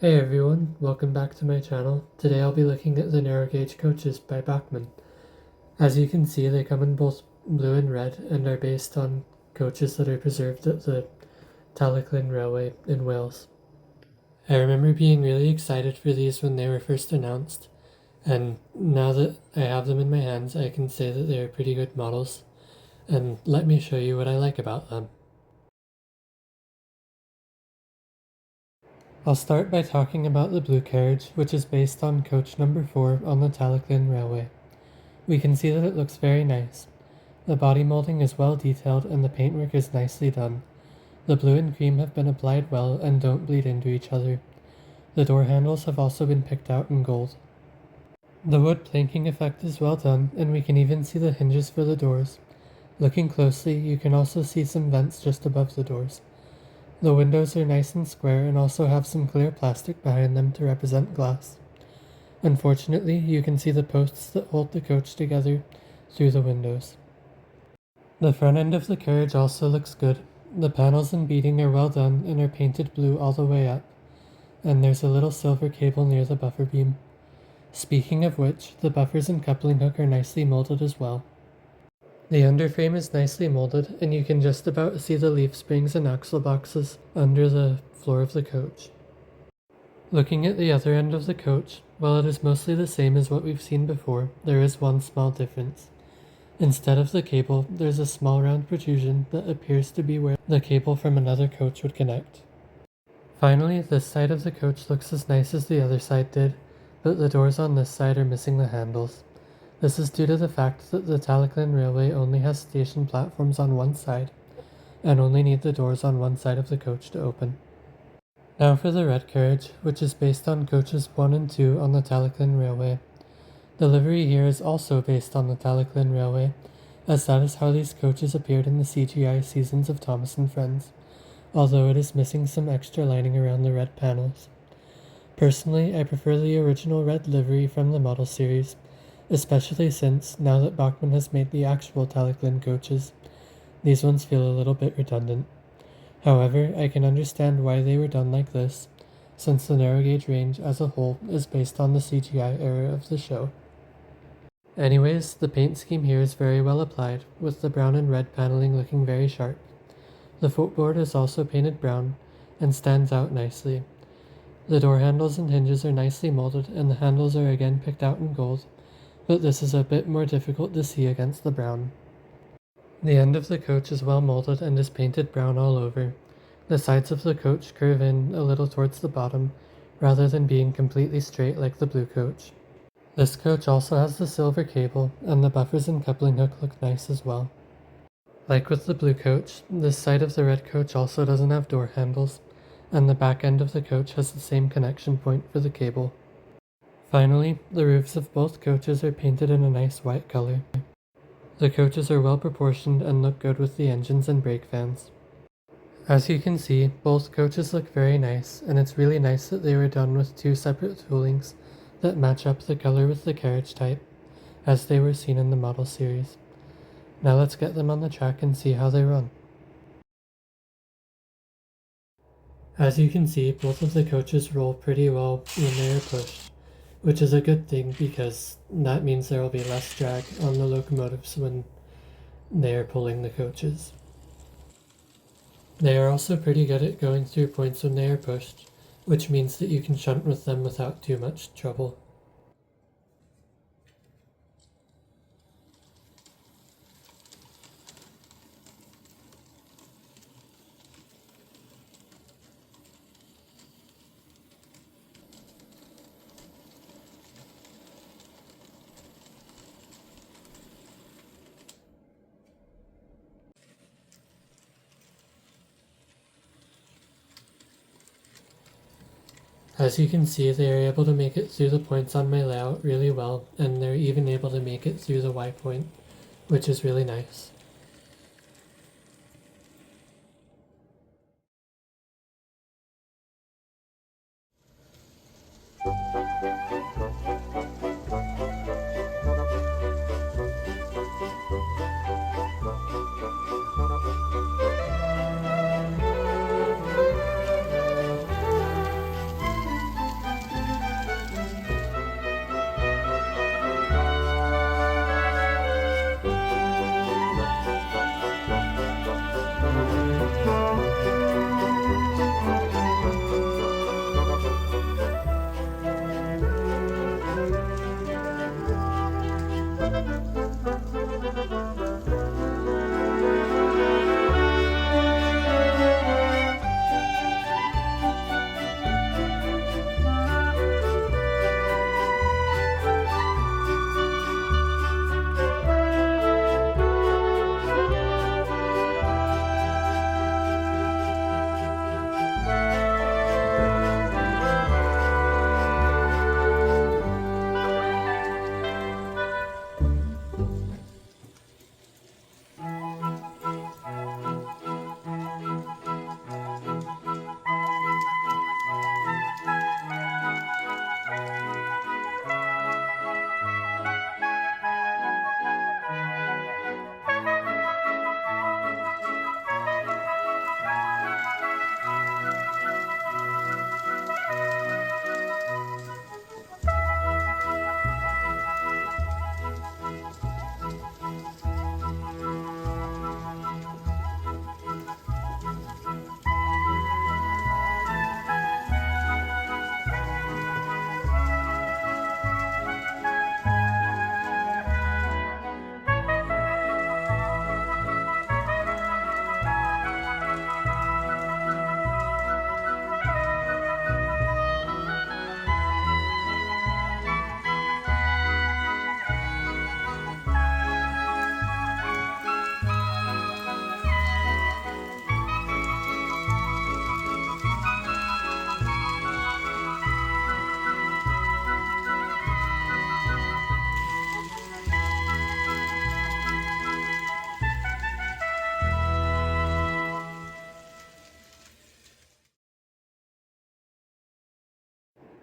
Hey everyone, welcome back to my channel. Today I'll be looking at the narrow gauge coaches by Bachmann. As you can see, they come in both blue and red and are based on coaches that are preserved at the Talyllyn Railway in Wales. I remember being really excited for these when they were first announced, and now that I have them in my hands, I can say that they are pretty good models. And let me show you what I like about them. I'll start by talking about the blue carriage, which is based on coach number 4 on the Talyllyn Railway. We can see that it looks very nice. The body molding is well detailed and the paintwork is nicely done. The blue and cream have been applied well and don't bleed into each other. The door handles have also been picked out in gold. The wood planking effect is well done, and we can even see the hinges for the doors. Looking closely, you can also see some vents just above the doors. The windows are nice and square and also have some clear plastic behind them to represent glass. Unfortunately, you can see the posts that hold the coach together through the windows. The front end of the carriage also looks good. The panels and beading are well done and are painted blue all the way up, and there's a little silver cable near the buffer beam. Speaking of which, the buffers and coupling hook are nicely molded as well. The underframe is nicely molded, and you can just about see the leaf springs and axle boxes under the floor of the coach. Looking at the other end of the coach, while it is mostly the same as what we've seen before, there is one small difference. Instead of the cable, there's a small round protrusion that appears to be where the cable from another coach would connect. Finally, this side of the coach looks as nice as the other side did, but the doors on this side are missing the handles. This is due to the fact that the Talyllyn Railway only has station platforms on one side, and only need the doors on one side of the coach to open. Now for the red carriage, which is based on coaches 1 and 2 on the Talyllyn Railway. The livery here is also based on the Talyllyn Railway, as that is how these coaches appeared in the CGI seasons of Thomas and Friends, although it is missing some extra lining around the red panels. Personally, I prefer the original red livery from the model series, especially since, now that Bachmann has made the actual Talyllyn coaches, these ones feel a little bit redundant. However, I can understand why they were done like this, since the narrow gauge range as a whole is based on the CGI era of the show. Anyways, the paint scheme here is very well applied, with the brown and red paneling looking very sharp. The footboard is also painted brown, and stands out nicely. The door handles and hinges are nicely molded, and the handles are again picked out in gold, but this is a bit more difficult to see against the brown. The end of the coach is well molded and is painted brown all over. The sides of the coach curve in a little towards the bottom, rather than being completely straight like the blue coach. This coach also has the silver cable, and the buffers and coupling hook look nice as well. Like with the blue coach, this side of the red coach also doesn't have door handles, and the back end of the coach has the same connection point for the cable. Finally, the roofs of both coaches are painted in a nice white color. The coaches are well proportioned and look good with the engines and brake fans. As you can see, both coaches look very nice, and it's really nice that they were done with two separate toolings that match up the color with the carriage type, as they were seen in the model series. Now let's get them on the track and see how they run. As you can see, both of the coaches roll pretty well when they are pushed, which is a good thing because that means there will be less drag on the locomotives when they are pulling the coaches. They are also pretty good at going through points when they are pushed, which means that you can shunt with them without too much trouble. As you can see, they are able to make it through the points on my layout really well, and they're even able to make it through the Y point, which is really nice.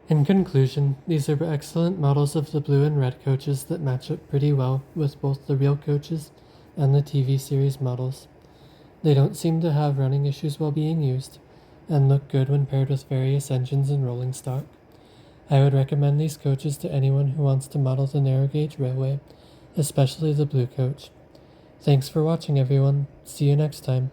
In conclusion, these are excellent models of the blue and red coaches that match up pretty well with both the real coaches and the TV series models. They don't seem to have running issues while being used, and look good when paired with various engines and rolling stock. I would recommend these coaches to anyone who wants to model the narrow gauge railway, especially the blue coach. Thanks for watching, everyone. See you next time.